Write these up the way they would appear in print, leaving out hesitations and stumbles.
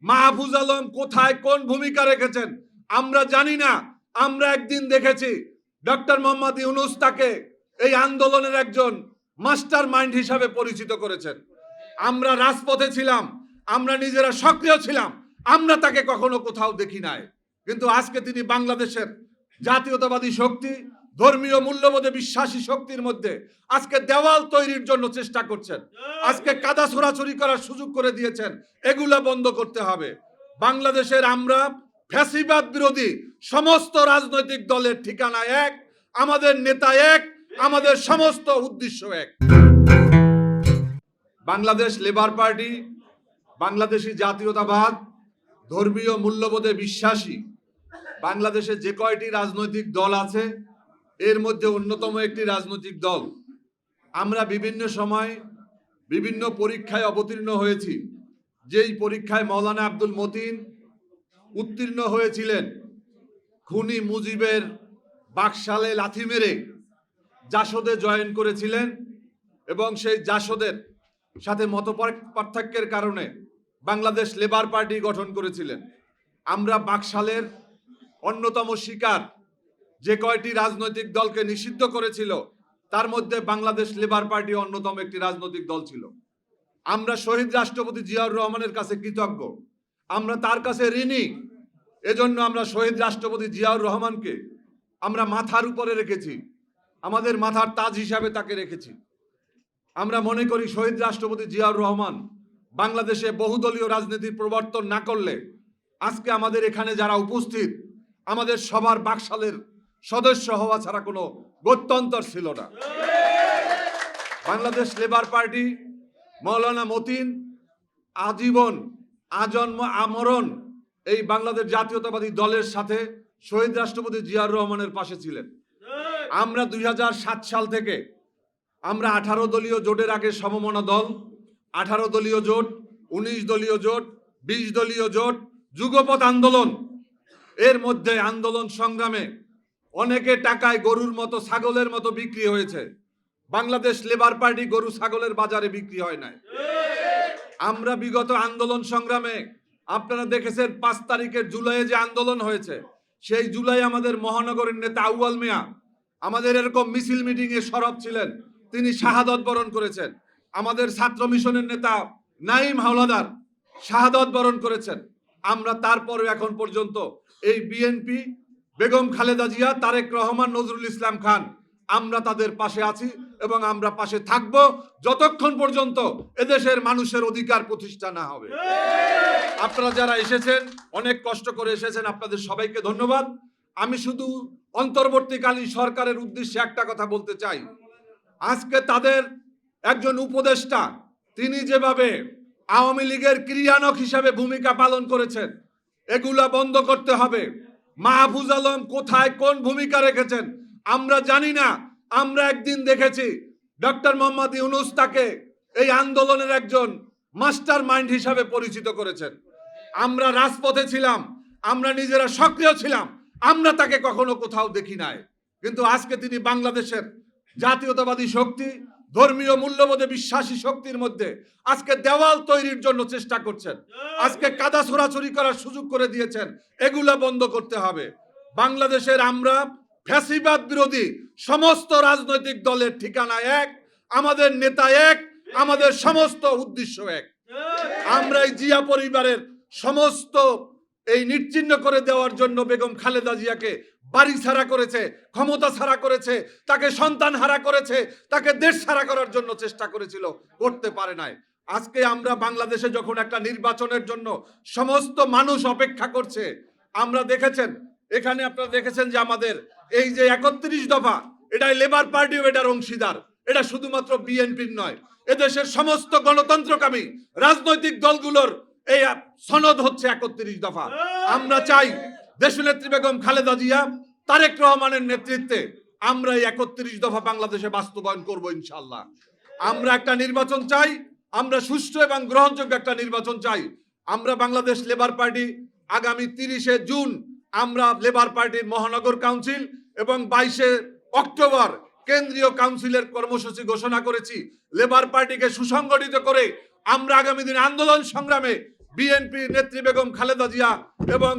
মাহফুজ আলম কোথায় কোন ভূমিকা রেখেছেন আমরা জানি না। আমরা একদিন দেখেছি ডক্টর মোহাম্মদ ইউনূস তাকে এই আন্দোলনের একজন মাস্টার মাইন্ড হিসাবে পরিচিত করেছেন। আমরা রাজপথে ছিলাম, আমরা নিজেরা সক্রিয় ছিলাম, আমরা তাকে কখনো কোথাও দেখি নাই। কিন্তু আজকে তিনি বাংলাদেশের জাতীয়তাবাদী শক্তি, ধর্মীয় মূল্যবোধে বিশ্বাসী শক্তির মধ্যে আজকে দেওয়াল তৈরির জন্য চেষ্টা করছেন। আজকে কাদা ছোড়াছুরি করার সুযোগ করে দিয়েছেন। এগুলা বন্ধ করতে হবে। বাংলাদেশের আমরা ফ্যাসিবাদ বিরোধী সমস্ত রাজনৈতিক দলের ঠিকানা এক, আমাদের নেতা এক, আমাদের সমস্ত উদ্দেশ্য এক। বাংলাদেশ লেবার পার্টি বাংলাদেশি জাতীয়তাবাদ, ধর্মীয় মূল্যবোধে বিশ্বাসী বাংলাদেশে যে কয়টি রাজনৈতিক দল আছে এর মধ্যে অন্যতম একটি রাজনৈতিক দল। আমরা বিভিন্ন সময় বিভিন্ন পরীক্ষায় অবতীর্ণ হয়েছি। যেই পরীক্ষায় মাওলানা আব্দুল মতিন উত্তীর্ণ হয়েছিলেন, খুনি মুজিবের বাকশালে লাথি মেরে জাসদে জয়েন করেছিলেন এবং সেই জাসদের সাথে মত পার্থক্যের কারণে বাংলাদেশ লেবার পার্টি গঠন করেছিলেন। আমরা বাকশালের অন্যতম শিকার যে কয়টি রাজনৈতিক দলকে নিষিদ্ধ করেছিল তার মধ্যে বাংলাদেশ লেবার পার্টি অন্যতম একটি রাজনৈতিক দল ছিল। আমরা শহীদ রাষ্ট্রপতি জিয়াউর রহমানের কাছে কৃতজ্ঞ, আমরা তার কাছে ঋণী। এজন্য আমরা শহীদ রাষ্ট্রপতি জিয়াউর রহমানকে আমরা মাথার উপরে রেখেছি, আমাদের মাথার তাজ হিসাবে তাকে রেখেছি। আমরা মনে করি শহীদ রাষ্ট্রপতি জিয়াউর রহমান বাংলাদেশে বহুদলীয় রাজনীতির প্রবর্তন না করলে আজকে আমাদের এখানে যারা উপস্থিত আমাদের সবার বাকশালের সদস্য হওয়া ছাড়া কোনো গত্যন্তর ছিল না। বাংলাদেশ লেবার পার্টি মাওলানা মতিন আজীবন আজন্ম আমরণ এই বাংলাদেশ জাতীয়তাবাদী দলের সাথে শহীদ রাষ্ট্রপতি জিয়াউর রহমানের পাশে ছিলেন। আমরা 2007 সাল থেকে আমরা 18 দলীয় জোটের আগে সমমনা দল, 18 দলীয় জোট, 19 দলীয় জোট, 20 দলীয় জোট, যুগপৎ আন্দোলন, এর মধ্যে আন্দোলন সংগ্রামে অনেকে টাকায় গরুর মতো ছাগলের মতো বিক্রি হয়েছে। বাংলাদেশ লেবার পার্টি গরু ছাগলের বাজারে বিক্রি হয় নাই। আমরা বিগত আন্দোলন সংগ্রামে আপনারা দেখেছেন 5 তারিখের জুলাইয়ে যে আন্দোলন হয়েছে, সেই জুলাই আমাদের মহানগরের নেতা আউয়াল মিয়া আমাদের এরকম মিছিল মিটিং এ সরব ছিলেন, তিনি শাহাদত বরণ করেছেন। আমাদের ছাত্র মিশনের নেতা নাইম হাওলাদার শাহাদত বরণ করেছেন। আমরা তারপরে এখন পর্যন্ত এই বিএনপি, বেগম খালেদা জিয়া, তারেক রহমান, নজরুল ইসলাম খান, আমরা তাদের পাশে আছি এবং আমরা পাশে থাকব যতক্ষণ পর্যন্ত এদেশের মানুষের অধিকার প্রতিষ্ঠা না হবে। আপনারা যারা এসেছেন, অনেক কষ্ট করে এসেছেন, আপনাদের সবাইকে ধন্যবাদ। আমি শুধু অন্তর্বর্তীকালীন সরকারের উদ্দেশ্যে একটা কথা বলতে চাই। আজকে তাদের একজন উপদেষ্টা তিনি যেভাবে আওয়ামী লীগের ক্রিয়ানক হিসাবে ভূমিকা পালন করেছেন, এগুলা বন্ধ করতে হবে। মাহফুজ আলম কোথায় কোন ভূমিকা রেখেছেন আমরা জানি না। আমরা একদিন দেখেছি ডক্টর মোহাম্মদ ইউনূস তাকে এই আন্দোলনের একজন মাস্টার মাইন্ড হিসাবে পরিচিত করেছেন। আমরা রাজপথে ছিলাম, আমরা নিজেরা সক্রিয় ছিলাম, আমরা তাকে কখনো কোথাও দেখি নাই। কিন্তু আজকে তিনি বাংলাদেশের জাতীয়তাবাদী শক্তি, ধর্মীয় মূল্যবোধে বিশ্বাসী শক্তির মধ্যে আজকে দেওয়াল তৈরির জন্য চেষ্টা করছেন। আজকে কাদা ছোড়াছুরি করার সুযোগ করে দিয়েছেন। এগুলা বন্ধ করতে হবে। বাংলাদেশের আমরা ফ্যাসিবাদ বিরোধী সমস্ত রাজনৈতিক দলের ঠিকানা এক, আমাদের নেতা এক, আমাদের সমস্ত উদ্দেশ্য এক। আমরা এই জিয়া পরিবারের সমস্ত এই নিশ্চিহ্ন করে দেওয়ার জন্য বেগম খালেদা জিয়াকে বাড়ি ছাড়া করেছে, ক্ষমতা ছাড়া করেছে, তাকে সন্তান হারা করেছে, তাকে দেশ ছাড়া করার জন্য চেষ্টা করেছিল, করতে পারে নাই। আজকে আমরা বাংলাদেশে যখন একটা নির্বাচনের জন্য সমস্ত মানুষ অপেক্ষা করছে, আমরা দেখেছেন এখানে আপনারা দেখেছেন যে আমাদের এই যে 31 দফা, এটাই লেবার পার্টিও এটার অংশীদার। এটা শুধুমাত্র বিএনপির নয়, এদেশের সমস্ত গণতন্ত্রকামী রাজনৈতিক দলগুলোর এই সনদ হচ্ছে 31 দফা। আমরা চাই দেশনেত্রী বেগম খালেদা জিয়া, তারেক রহমানের নেতৃত্বে আমরা এই 31 দফা বাংলাদেশে বাস্তবায়ন করব ইনশাআল্লাহ। আমরা একটা নির্বাচন চাই, আমরা সুষ্ঠু এবং গ্রহণযোগ্য একটা নির্বাচন চাই। আমরা বাংলাদেশ লেবার পার্টি আগামী 30 জুন আমরা লেবার পার্টির মহানগর কাউন্সিল এবং 22 অক্টোবর কেন্দ্রীয় কাউন্সিলের কর্মসূচি ঘোষণা করেছি। লেবার পার্টিকে সুসংগঠিত করে আমরা আগামী দিনে আন্দোলন সংগ্রামে বিএনপি নেত্রী বেগম খালেদা জিয়া এবং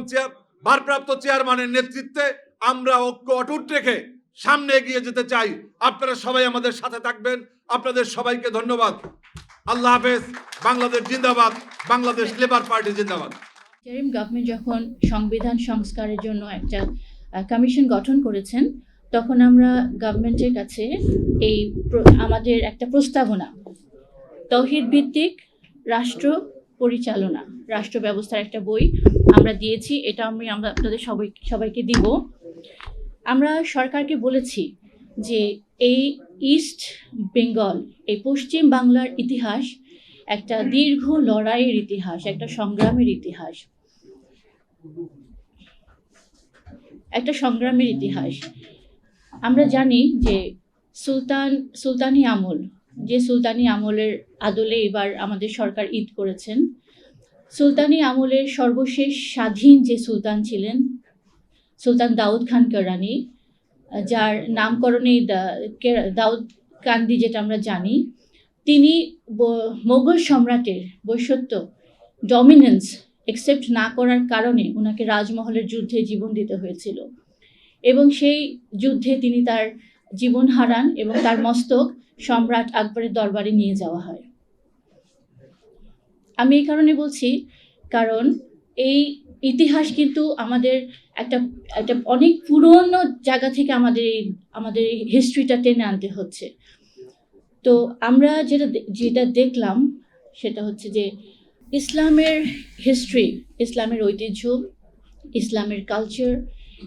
ভারপ্রাপ্ত চেয়ারম্যানের নেতৃত্বে আমরা ঐক্য অটুট রেখে সামনে এগিয়ে যেতে চাই। আপনারা সবাই আমাদের সাথে থাকবেন। আপনাদের সবাইকে ধন্যবাদ। আল্লাহ হাফেজ। বাংলাদেশ জিন্দাবাদ। বাংলাদেশ লেবার পার্টি জিন্দাবাদ। ইন্টারিম গভর্নমেন্ট যখন সংবিধান সংস্কারের জন্য একটা কমিশন গঠন করেছেন, তখন আমরা গভর্নমেন্টের কাছে আমাদের একটা প্রস্তাবনা, তৌহিদ ভিত্তিক রাষ্ট্র পরিচালনা, রাষ্ট্র ব্যবস্থার একটা বই আমরা দিয়েছি। এটা আমরা আপনাদের সবাইকে দিব। আমরা সরকারকে বলেছি যে এই ইস্ট বেঙ্গল, এই পশ্চিম বাংলার ইতিহাস একটা দীর্ঘ লড়াইয়ের ইতিহাস, একটা সংগ্রামের ইতিহাস, একটা সংগ্রামের ইতিহাস। আমরা জানি যে সুলতানি আমলের আদলে এবার আমাদের সরকার ঈদ করেছেন। সুলতানি আমলের সর্বশেষ স্বাধীন যে সুলতান ছিলেন, সুলতান দাউদ খান কেরানি, যার নামকরণে দাউদ কান্দি যেটা আমরা জানি, তিনি মোগল সম্রাটের বৈশ্যত্ব, ডমিনেন্স একসেপ্ট না করার কারণে ওনাকে রাজমহলের যুদ্ধে জীবন দিতে হয়েছিল এবং সেই যুদ্ধে তিনি তার জীবন হারান এবং তার মস্তক সম্রাট আকবরের দরবারে নিয়ে যাওয়া হয়। আমি এই কারণে বলছি, কারণ এই ইতিহাস কিন্তু আমাদের একটা অনেক পুরনো জায়গা থেকে আমাদের এই হিস্ট্রিটা টেনে আনতে হচ্ছে। তো আমরা যেটা দেখলাম সেটা হচ্ছে যে ইসলামের হিস্ট্রি, ইসলামের ঐতিহ্য, ইসলামের কালচার,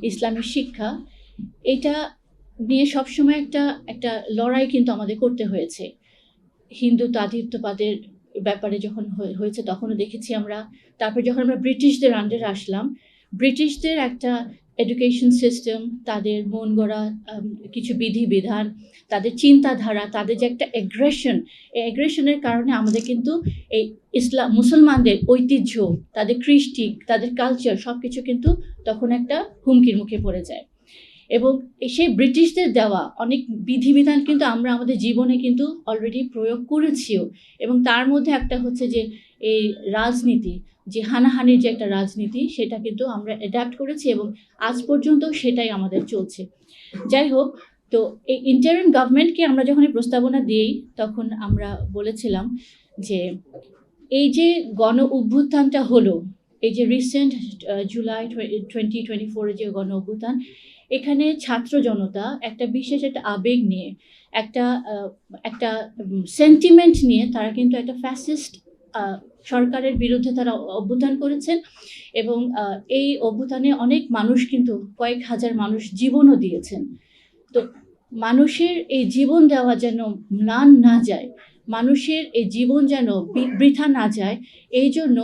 ইসলামের শিক্ষা, এটা নিয়ে সবসময় একটা লড়াই কিন্তু আমাদের করতে হয়েছে। হিন্দুত্বাধিপত্যবাদের ব্যাপারে যখন হয়েছে তখনও দেখেছি আমরা। তারপর যখন আমরা ব্রিটিশদের আন্ডারে আসলাম, ব্রিটিশদের একটা এডুকেশন সিস্টেম, তাদের মন গড়া কিছু বিধিবিধান, তাদের চিন্তাধারা, তাদের যে একটা অ্যাগ্রেশন, এই অ্যাগ্রেশনের কারণে আমাদের কিন্তু এই মুসলমানদের ঐতিহ্য, তাদের কৃষ্টি, তাদের কালচার সব কিছু কিন্তু তখন একটা হুমকির মুখে পড়ে যায়। এবং সেই ব্রিটিশদের দেওয়া অনেক বিধিবিধান কিন্তু আমরা আমাদের জীবনে কিন্তু অলরেডি প্রয়োগ করেছিও। এবং তার মধ্যে একটা হচ্ছে যে এই রাজনীতি, যে হানাহানির যে একটা রাজনীতি, সেটা কিন্তু আমরা অ্যাডাপ্ট করেছি এবং আজ পর্যন্ত সেটাই আমাদের চলছে। যাই হোক, তো এই ইন্টারিম গভর্নমেন্টকে আমরা যখন এই প্রস্তাবনা দিই, তখন আমরা বলেছিলাম যে এই যে গণ অভ্যুত্থানটা হলো, এই যে রিসেন্ট জুলাই 2024 যে গণ অভ্যুত্থান, এখানে ছাত্র জনতা একটা বিশেষ একটা আবেগ নিয়ে, একটা সেন্টিমেন্ট নিয়ে তারা কিন্তু একটা ফ্যাসিস্ট সরকারের বিরুদ্ধে তারা অভ্যুত্থান করেছেন। এবং এই অভ্যুত্থানে অনেক মানুষ কিন্তু কয়েক হাজার মানুষ জীবনও দিয়েছেন। তো মানুষের এই জীবন দেওয়া যেন ম্লান না যায়, মানুষের এই জীবন যেন বৃথা না যায়, এই জন্য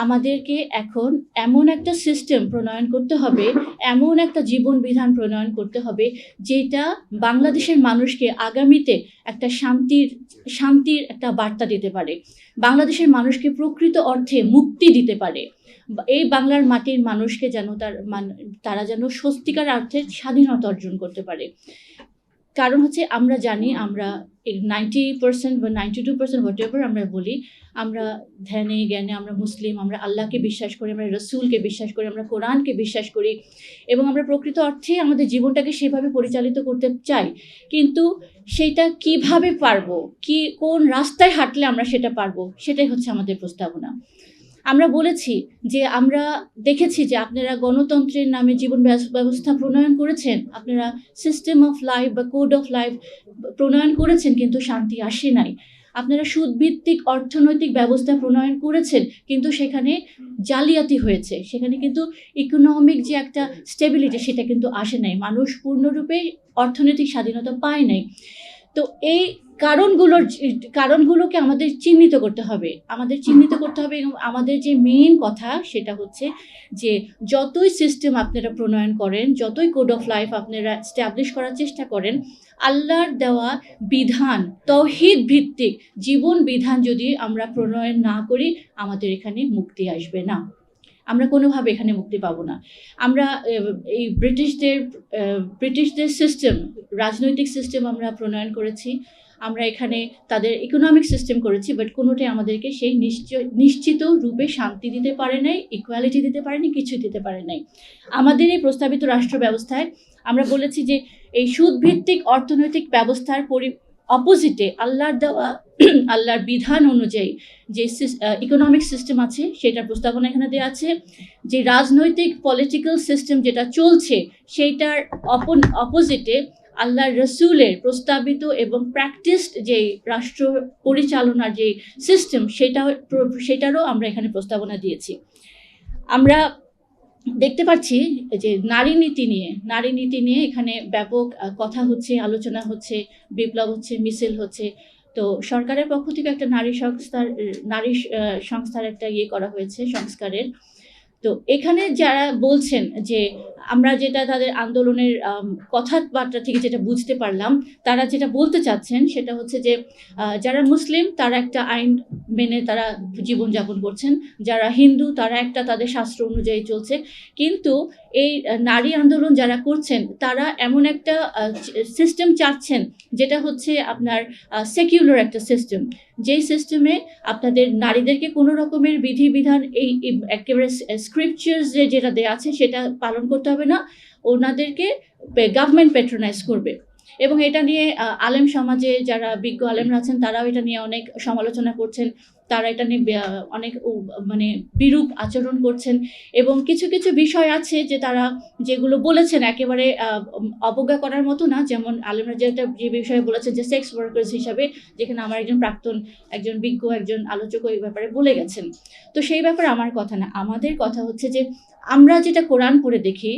আমাদেরকে এখন এমন একটা সিস্টেম প্রণয়ন করতে হবে, এমন একটা জীবন বিধান প্রণয়ন করতে হবে যেটা বাংলাদেশের মানুষকে আগামীতে একটা শান্তির একটা বার্তা দিতে পারে, বাংলাদেশের মানুষকে প্রকৃত অর্থে মুক্তি দিতে পারে, এই বাংলার মাটির মানুষকে যেন তারা যেন সত্যিকার অর্থে স্বাধীনতা অর্জন করতে পারে। কারণ হচ্ছে আমরা জানি, আমরা 90% বা 92% হোয়াটএভার আমরা বলি, আমরা ধ্যানে জ্ঞানে আমরা মুসলিম, আমরা আল্লাহকে বিশ্বাস করি, আমরা রসুলকে বিশ্বাস করি, আমরা কোরআনকে বিশ্বাস করি এবং আমরা প্রকৃত অর্থে আমাদের জীবনটাকে সেভাবে পরিচালিত করতে চাই। কিন্তু সেটা কিভাবে পারবো, কোন রাস্তায় হাঁটলে আমরা সেটা পারবো, সেটাই হচ্ছে আমাদের প্রস্তাবনা। আমরা বলেছি যে আমরা দেখেছি যে আপনারা গণতন্ত্রের নামে জীবন ব্যবস্থা প্রণয়ন করেছেন, আপনারা সিস্টেম অফ লাইফ বা কোড অফ লাইফ প্রণয়ন করেছেন, কিন্তু শান্তি আসে নাই। আপনারা সুদভিত্তিক অর্থনৈতিক ব্যবস্থা প্রণয়ন করেছেন, কিন্তু সেখানে জালিয়াতি হয়েছে, সেখানে কিন্তু ইকোনমিক যে একটা স্টেবিলিটি সেটা কিন্তু আসে নাই, মানুষ পূর্ণরূপে অর্থনৈতিক স্বাধীনতা পায় নাই। তো এই কারণগুলোকে আমাদের চিহ্নিত করতে হবে এবং আমাদের যে মেইন কথা সেটা হচ্ছে যে যতই সিস্টেম আপনারা প্রণয়ন করেন, যতই কোড অফ লাইফ আপনারা স্ট্যাবলিশ করার চেষ্টা করেন, আল্লাহর দেওয়া বিধান, তৌহিদ ভিত্তিক জীবন বিধান যদি আমরা প্রণয়ন না করি, আমাদের এখানে মুক্তি আসবে না, আমরা কোনোভাবে এখানে মুক্তি পাবো না। আমরা এই ব্রিটিশদের সিস্টেম, রাজনৈতিক সিস্টেম আমরা প্রণয়ন করেছি, আমরা এখানে তাদের ইকোনমিক সিস্টেম করেছি, বাট কোনোটাই আমাদেরকে সেই নিশ্চিত রূপে শান্তি দিতে পারে নাই, ইকুয়ালিটি দিতে পারেনি, কিছু দিতে পারে নাই। আমাদের এই প্রস্তাবিত রাষ্ট্র ব্যবস্থায় আমরা বলেছি যে এই সুদভিত্তিক অর্থনৈতিক ব্যবস্থার অপোজিটে আল্লাহর দেওয়া আল্লাহর বিধান অনুযায়ী যে ইকোনমিক সিস্টেম আছে সেটার প্রস্তাবনা এখানে দেওয়া আছে। যে রাজনৈতিক পলিটিক্যাল সিস্টেম যেটা চলছে সেইটার অপোজিটে আল্লাহর রসুলের প্রস্তাবিত এবং প্র্যাকটিসড যে রাষ্ট্র পরিচালনার যে সিস্টেম সেটারও আমরা এখানে প্রস্তাবনা দিয়েছি। আমরা দেখতে পাচ্ছি যে নারী নীতি নিয়ে এখানে ব্যাপক কথা হচ্ছে, আলোচনা হচ্ছে, বিপ্লব হচ্ছে, মিছিল হচ্ছে। তো সরকারের পক্ষ থেকে একটা নারী সংস্থার একটা করা হয়েছে সংস্কারের। তো এখানে যারা বলছেন যে আমরা যেটা তাদের আন্দোলনের কথাবার্তা থেকে যেটা বুঝতে পারলাম, তারা যেটা বলতে চাচ্ছেন সেটা হচ্ছে যে যারা মুসলিম তারা একটা আইন মেনে তারা জীবনযাপন করছেন, যারা হিন্দু তারা একটা তাদের শাস্ত্র অনুযায়ী চলছে, কিন্তু এই নারী আন্দোলন যারা করছেন তারা এমন একটা সিস্টেম চাচ্ছেন যেটা হচ্ছে আপনার সেকুলার একটা সিস্টেম, যেই সিস্টেমে আপনাদের নারীদেরকে কোনো রকমের বিধিবিধান এই একেবারে স্ক্রিপচার্স যেটা দেওয়া আছে সেটা পালন করতে হবে না, ওনাদেরকে গভর্নমেন্ট প্যাট্রোনাইজ করবে। এবং এটা নিয়ে আলেম সমাজে যারা বিজ্ঞ আলেমরা আছেন তারাও এটা নিয়ে অনেক সমালোচনা করছেন, তারা এটা নিয়ে অনেক মানে বিরূপ আচরণ করছেন। এবং কিছু কিছু বিষয় আছে যে তারা যেগুলো বলেছেন একেবারে অবজ্ঞা করার মতো না, যেমন আলেমরা যে বিষয়ে বলেছেন যে সেক্স ওয়ার্কার্স হিসাবে, যেখানে আমার একজন বিজ্ঞ একজন আলোচক এই ব্যাপারে বলে গেছেন। তো সেই ব্যাপারে আমার কথা না, আমাদের কথা হচ্ছে যে আমরা যেটা কোরআন পড়ে দেখি,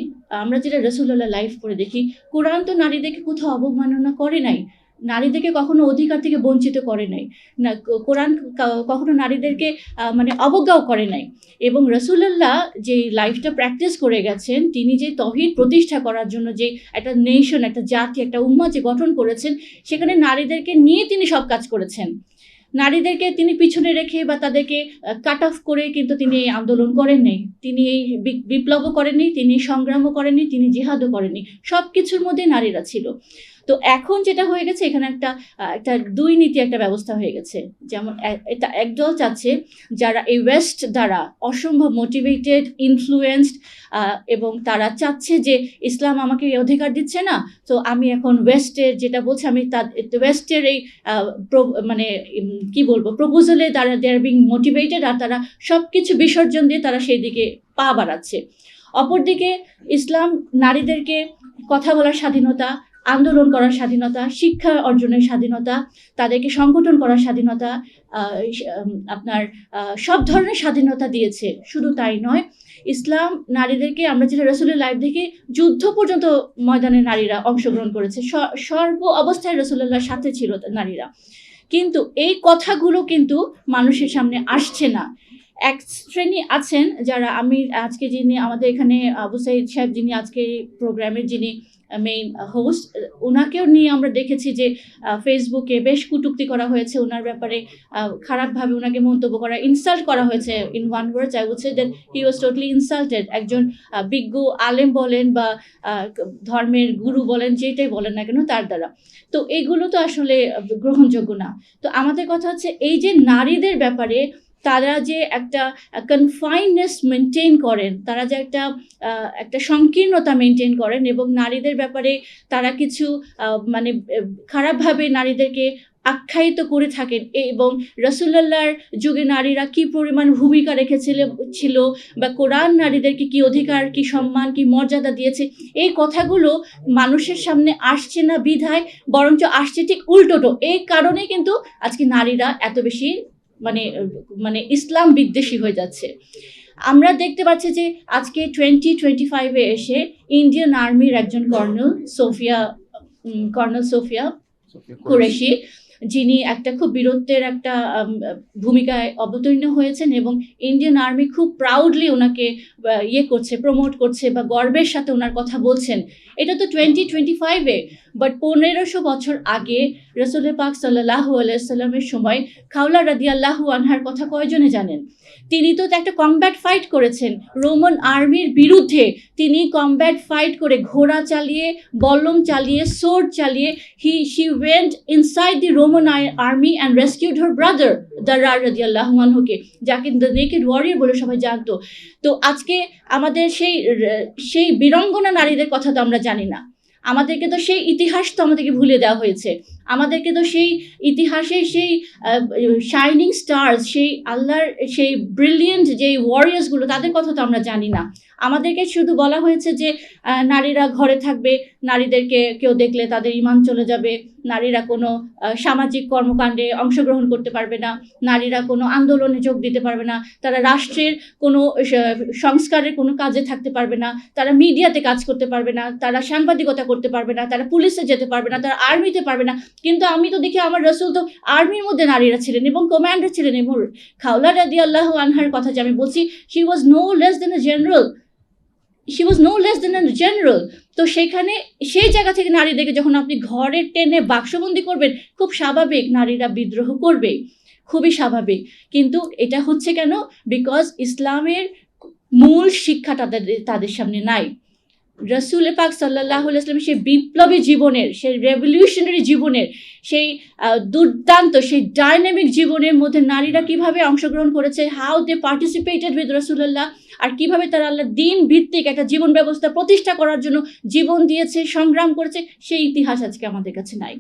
আমরা যেটা রাসূলুল্লাহ লাইফ পড়ে দেখি, কোরআন তো নারীদেরকে কোথাও অবমাননা করে নাই, নারীদেরকে কখনো অধিকার থেকে বঞ্চিত করে নাই, না কোরআন কখনো নারীদেরকে মানে অবজ্ঞাও করে নাই। এবং রাসূলুল্লাহ যে লাইফটা প্র্যাকটিস করে গেছেন, তিনি যে তৌহিদ প্রতিষ্ঠা করার জন্য যে একটা নেশন, একটা জাতি, একটা উম্মাহ যে গঠন করেছেন, সেখানে নারীদেরকে নিয়ে তিনি সব কাজ করেছেন। নারীদেরকে তিনি পিছনে রেখে বা তাদেরকে কাট অফ করে কিন্তু তিনি এই আন্দোলন করেননি, তিনি এই বিপ্লবও করেননি, তিনি সংগ্রামও করেননি, তিনি জিহাদও করেননি, সব কিছুর মধ্যে নারীরা ছিল। তো এখন যেটা হয়ে গেছে এখানে একটা দুই নীতি একটা ব্যবস্থা হয়ে গেছে। যেমন এটা একদল চাচ্ছে যারা এই ওয়েস্ট দ্বারা অসম্ভব মোটিভেটেড, ইনফ্লুয়েন্সড, এবং তারা চাচ্ছে যে ইসলাম আমাকে এই অধিকার দিচ্ছে না, তো আমি এখন ওয়েস্টের যেটা বলছে আমি ওয়েস্টের এই মানে কি বলবো প্রপোজালে তারা দে আর বিং মোটিভেটেড, আর তারা সব কিছু বিসর্জন দিয়ে তারা সেই দিকে পা বাড়াচ্ছে। অপরদিকে ইসলাম নারীদেরকে কথা বলার স্বাধীনতা, আন্দোলন করার স্বাধীনতা, শিক্ষা অর্জনের স্বাধীনতা, তাদেরকে সংগঠন করার স্বাধীনতা, আপনার সব ধরনের স্বাধীনতা দিয়েছে। শুধু তাই নয়, ইসলাম নারীদেরকে, আমরা যেটা রাসূলের লাইফ দেখি, যুদ্ধ পর্যন্ত ময়দানে নারীরা অংশগ্রহণ করেছে, সর্ব অবস্থায় রাসূলুল্লাহর সাথে ছিল নারীরা। কিন্তু এই কথাগুলো কিন্তু মানুষের সামনে আসছে না। এক শ্রেণী আছেন যারা, আমি আজকে যিনি আমাদের এখানে আবু সাইদ সাহেব, যিনি আজকে প্রোগ্রামের যিনি মেইন হোস্ট, ওনাকেও নিয়ে আমরা দেখেছি যে ফেসবুকে বেশ কটূক্তি করা হয়েছে ওনার ব্যাপারে, খারাপভাবে ওনাকে মন্তব্য করা, ইনসাল্ট করা হয়েছে। In one words I would say that he was totally insulted. একজন বিজ্ঞ আলেম বলেন বা ধর্মের গুরু বলেন, যেটাই বলেন না কেন তার দ্বারা। তো এইগুলো তো আসলে গ্রহণযোগ্য না। তো আমাদের কথা হচ্ছে এই যে নারীদের ব্যাপারে তারা যে একটা কনফাইননেস মেনটেন করেন, তারা যে একটা সংকীর্ণতা মেনটেন করেন, এবং নারীদের ব্যাপারে তারা কিছু মানে খারাপভাবে নারীদেরকে আখ্যায়িত করে থাকেন, এবং রাসূলুল্লাহর যুগে নারীরা কি পরিমাণ ভূমিকা রেখেছিল বা কোরআন নারীদেরকে কি অধিকার, কি সম্মান, কি মর্যাদা দিয়েছে, এই কথাগুলো মানুষের সামনে আসছে না বিধায়, বরঞ্চ আসছে ঠিক উল্টোটো। এই কারণে কিন্তু আজকে নারীরা এত বেশি মানে ইসলাম বিদ্বেষী হয়ে যাচ্ছে। আমরা দেখতে পাচ্ছি যে আজকে 2025-এ এসে ইন্ডিয়ান আর্মির একজন কর্নেল সোফিয়া কুরেশি, যিনি একটা খুব বীরত্বের একটা ভূমিকায় অবতীর্ণ হয়েছেন, এবং ইন্ডিয়ান আর্মি খুব প্রাউডলি ওনাকে করছে, প্রমোট করছে বা গর্বের সাথে ওনার কথা বলছেন। এটা তো 2025-এ, বাট 1500 বছর আগে রাসূল পাক সাল্লাল্লাহু আলাইহি সাল্লামের সময় খাওলা রাদিয়াল্লাহু আনহার কথা কয়জনে জানেন? তিনি তো একটা কমব্যাট ফাইট করেছেন রোমান আর্মির বিরুদ্ধে। তিনি কমব্যাট ফাইট করে ঘোড়া চালিয়ে, বল্লম চালিয়ে, সোর্ড চালিয়ে she went inside the Roman army and rescued her brother দারার রাদিয়াল্লাহু আনহুকে, যাকে দ্য নেকেড ওয়ারিয়র বলে সবাই জানতো। তো আজকে আমাদের সেই বীরাঙ্গনা নারীদের কথা তো আমরা জানি না। আমাদেরকে তো সেই ইতিহাস তো আমাদেরকে ভুলে দেওয়া হয়েছে। আমাদেরকে তো সেই ইতিহাসের সেই শাইনিং স্টার্স, সেই আল্লাহর সেই ব্রিলিয়েন্ট যে ওয়ারিয়ার্সগুলো, তাদের কথা তো আমরা জানি না। আমাদেরকে শুধু বলা হয়েছে যে নারীরা ঘরে থাকবে, নারীদেরকে কেউ দেখলে তাদের ঈমান চলে যাবে, নারীরা কোনো সামাজিক কর্মকাণ্ডে অংশগ্রহণ করতে পারবে না, নারীরা কোনো আন্দোলনে যোগ দিতে পারবে না, তারা রাষ্ট্রের কোনো সংস্কারের কোনো কাজে থাকতে পারবে না, তারা মিডিয়াতে কাজ করতে পারবে না, তারা সাংবাদিকতা করতে পারবে না, তারা পুলিশে যেতে পারবে না, তারা আর্মিতে পারবে না। কিন্তু আমি তো দেখি আমার রাসূল তো আর্মির মধ্যে নারীরা ছিলেন এবং কমান্ডার ছিলেন। এবং খাওলা রাদিয়াল্লাহু আনহার কথা যে আমি বলছি, she was no less than a general. তো সেখানে সেই জায়গা থেকে নারীদেরকে যখন আপনি ঘরে টেনে বাক্সবন্দি করবেন, খুব স্বাভাবিক নারীরা বিদ্রোহ করবে, খুবই স্বাভাবিক। কিন্তু এটা হচ্ছে কেন? বিকজ ইসলামের মূল শিক্ষা তাদের সামনে নাই। রাসূল পাক সাল্লাল্লাহু আলাইহি ওয়াসাল্লাম সেই বিপ্লবী জীবনের, সেই রেভলিউশনারি জীবনের, সেই দুর্দান্ত, সেই ডাইনামিক জীবনের মধ্যে নারীরা কিভাবে অংশগ্রহণ করেছে, হাউ দে পার্টিসিপেটেড উইথ রাসূলুল্লাহ, আর কিভাবে তারা আল্লাহ দিন ভিত্তিক একটা জীবন ব্যবস্থা প্রতিষ্ঠা করার জন্য জীবন দিয়েছে, সংগ্রাম করেছে, সেই ইতিহাস আজকে আমাদের কাছে নাই।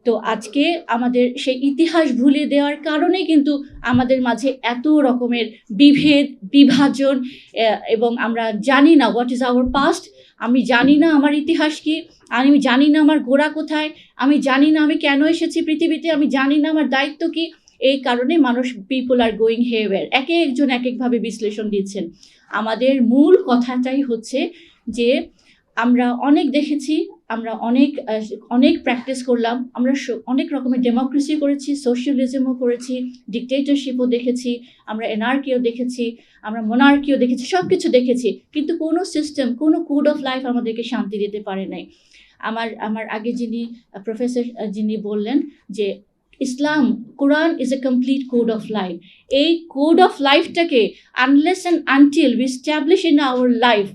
তো আজকে আমাদের সেই ইতিহাস ভুলে দেওয়ার কারণেই কিন্তু আমাদের মাঝে এত রকমের বিভেদ, বিভাজন, এবং আমরা জানি না হোয়াট ইজ আওয়ার পাস্ট। আমি জানি না আমার ইতিহাস কি, আমি জানি না আমার গোড়া কোথায়, আমি জানি না আমি কেন এসেছি পৃথিবীতে, আমি জানি না আমার দায়িত্ব কি। এই কারণে পিপল আর গোয়িং হেয়ার, একে একজন এক একভাবে বিশ্লেষণ দিচ্ছেন। আমাদের মূল কথাটাই হচ্ছে যে আমরা অনেক দেখেছি, আমরা অনেক প্র্যাকটিস করলাম, আমরা অনেক রকমের ডেমোক্রেসি করেছি, সোশ্যালিজমও করেছি, ডিক্টেটরশিপও দেখেছি, আমরা এনার্কিও দেখেছি, আমরা মোনার্কিও দেখেছি, সব কিছু দেখেছি, কিন্তু কোনো সিস্টেম, কোনো কোড অফ লাইফ আমাদেরকে শান্তি দিতে পারে নাই। আমার আগে প্রফেসর যিনি বললেন যে Islam, Quran is a complete code of life. এই কোড অফ লাইফটাকে unless and until we establish in our life,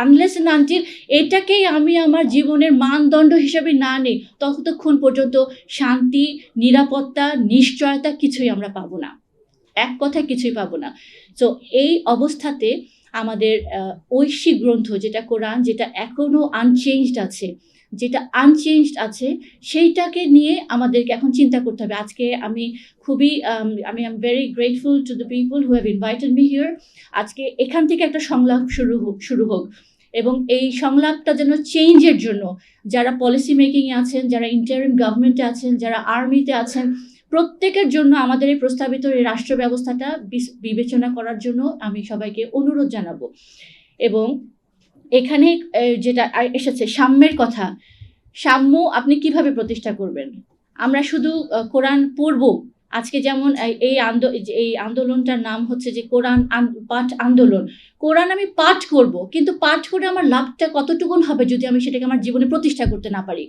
unless and until এটাকেই আমি আমার জীবনের মানদণ্ড হিসেবে না নিই, ততক্ষণ পর্যন্ত শান্তি, নিরাপত্তা, নিশ্চয়তা কিছুই আমরা পাবো না, এক কথায় কিছুই পাবো না। তো এই অবস্থাতে আমাদের ঐশিক গ্রন্থ যেটা কোরআন, যেটা এখনও আনচেঞ্জড আছে, সেইটাকে নিয়ে আমাদেরকে এখন চিন্তা করতে হবে। আজকে আমি am very grateful to the people who have invited me here. আজকে এখান থেকে একটা সংলাপ শুরু হোক এবং এই সংলাপটা যেন চেঞ্জের জন্য যারা পলিসি মেকিংয়ে আছেন, যারা ইন্টারিম গভর্নমেন্টে আছেন, যারা আর্মিতে আছেন, প্রত্যেকের জন্য আমাদের এই প্রস্তাবিত এই রাষ্ট্র ব্যবস্থাটা বিবেচনা করার জন্য আমি সবাইকে অনুরোধ জানাবো। এবং এখানে যেটা এসেছে সাম্যের কথা, সাম্য আপনি কিভাবে প্রতিষ্ঠা করবেন? আমরা শুধু কোরআন পড়ব। আজকে যেমন এই আন্দোলনটার নাম হচ্ছে যে কোরআন পাঠ আন্দোলন। কোরআন আমি পাঠ করব, কিন্তু পাঠ করে আমার লাভটা কতটুকুন হবে যদি আমি সেটাকে আমার জীবনে প্রতিষ্ঠা করতে না পারি?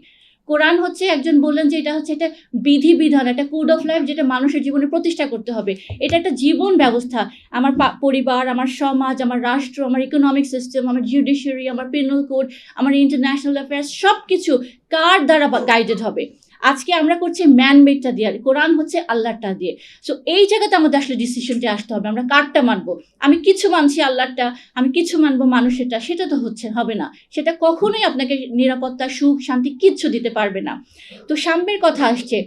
কোরআন হচ্ছে, একজন বললেন যে এটা হচ্ছে একটা বিধিবিধান, একটা কোড অফ লাইফ, যেটা মানুষের জীবনে প্রতিষ্ঠা করতে হবে। এটা একটা জীবন ব্যবস্থা। আমার পরিবার, আমার সমাজ, আমার রাষ্ট্র, আমার ইকোনমিক সিস্টেম, আমার জুডিশিয়ারি, আমার পেনাল কোড, আমার ইন্টারন্যাশনাল অ্যাফেয়ার্স, সব কিছু কার দ্বারা গাইডেড হবে? আজকে আমরা করছি ম্যানমেডটা দিয়ে, কোরআন হচ্ছে আল্লাহটা দিয়ে। সো এই জায়গাতে আমাদের আসলে ডিসিশনটা আসতে হবে, আমরা কারটা মানবো। আমি কিছু মানছি আল্লাহটা, আমি কিছু মানবো মানুষেরটা, সেটা তো হবে না। সেটা কখনোই আপনাকে নিরাপত্তা, সুখ, শান্তি কিচ্ছু দিতে পারবে না। তো সাম্যের কথা আসছে,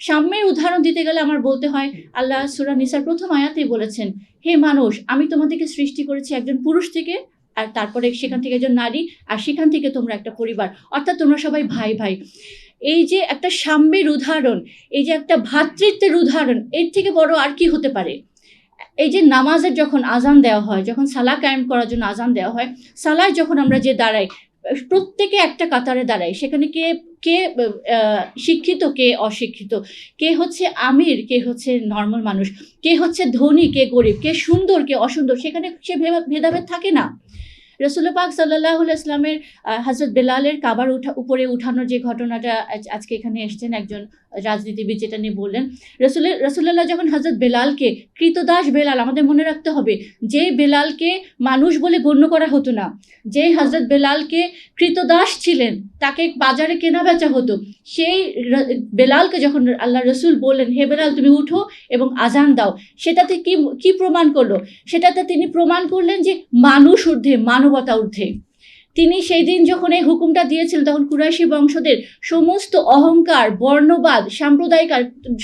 সাম্যের উদাহরণ দিতে গেলে আমার বলতে হয়, আল্লাহ সূরা নিসার প্রথম আয়াতেই বলেছেন, হে মানুষ, আমি তোমাদেরকে সৃষ্টি করেছি একজন পুরুষ থেকে, আর তারপরে সেখান থেকে একজন নারী, আর সেখান থেকে তোমরা একটা পরিবার, অর্থাৎ তোমরা সবাই ভাই ভাই। এই যে একটা সাম্যের উদাহরণ, এই যে একটা ভ্রাতৃত্বের উদাহরণ, এর থেকে বড় আর কি হতে পারে? এই যে নামাজের যখন আজান দেওয়া হয়, যখন সালাহ কায়েম করার জন্য আজান দেওয়া হয়, সালায় যখন আমরা যে দাঁড়াই, প্রত্যেকে একটা কাতারে দাঁড়াই, সেখানে কে শিক্ষিত, কে অশিক্ষিত, কে হচ্ছে আমির, কে হচ্ছে নর্মাল মানুষ, কে হচ্ছে ধনী, কে গরিব, কে সুন্দর, কে অসুন্দর, সেখানে সে ভেদাভেদ থাকে না। রাসূল পাক সাল্লাল্লাহু আলাইহি ওয়াসাল্লামের হযরত বেলালের কাবার উপরে উঠানোর যে ঘটনাটা আজকে এখানে এসেছেন একজন রাজনীতিবিদ যেটা নিয়ে বললেন, রাসূলুল্লাহ যখন হযরত বেলালকে, কৃতদাস বেলাল, আমাদের মনে রাখতে হবে যে বেলালকে মানুষ বলে গণ্য করা হতো না, যে হযরত বেলালকে কৃতদাস ছিলেন, তাকে বাজারে কেনা বেচা হতো, সেই বেলালকে যখন আল্লাহ রসুল বললেন, হে বেলাল তুমি উঠো এবং আজান দাও, সেটাতে কি প্রমাণ করলো? সেটাতে তিনি প্রমাণ করলেন যে মানুষ ঊর্ধ্বে, মানবতা ঊর্ধ্বে। তিনি সেই দিন যখন এই হুকুমটা দিয়েছিলেন তখন কুরাইশি বংশদের সমস্ত অহংকার, বর্ণবাদ,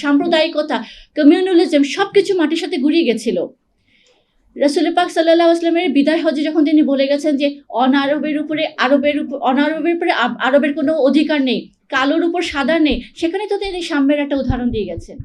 সাম্প্রদায়িকতা, কমিউনালিজম সবকিছু মাটির সাথে গুড়িয়ে গেছিল। রাসূল পাক সাল্লাল্লাহু আলাইহি ওয়াসাল্লামের বিদায় হজে যখন তিনি বলে গেছেন যে অনারবের উপরে আরবের কোনো অধিকার নেই, কালোর উপর সাদা নেই, সেখানে তো তিনি সাম্যের একটা উদাহরণ দিয়ে গেছেন।